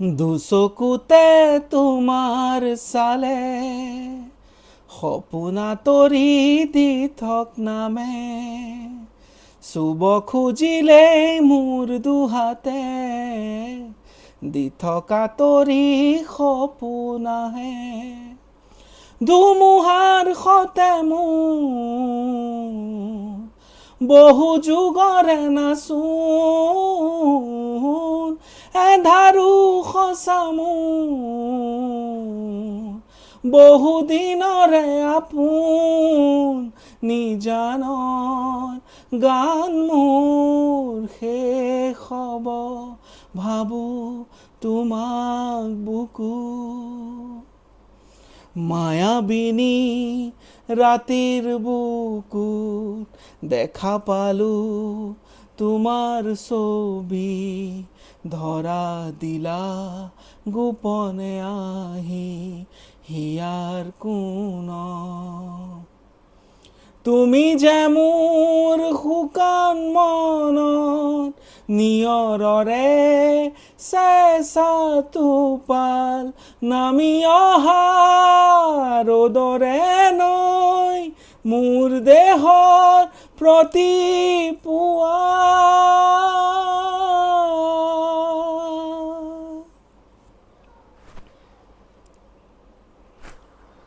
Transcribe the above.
দুচকুতে তোমাৰ চালে সপোনা তৰি দি থক নামে, চুব খুজিলেই মোৰ দুহাতে দি থকা তৰি সপোনাহে। ধুমুহাৰ সতে মোৰ বহু যুগৰে নাচোন, এধাৰো সঁচা মোৰ বহু দিনৰে আপোন, নিজানৰ গান মোৰ শেষ হ'ব, ভাবো তোমাক বুকু। মায়াবিনী ৰাতিৰ বুকুত দেখা পালো তোমাৰ ছবি, ধৰা দিলা গোপনে আহি হিয়াৰ কোণত। তুমি যে মোৰ শুকান মনত নিয়ৰৰে চেঁচা টোপাল, নামি অহা ৰ'দৰে নৈ মোৰ দেহৰ প্ৰতি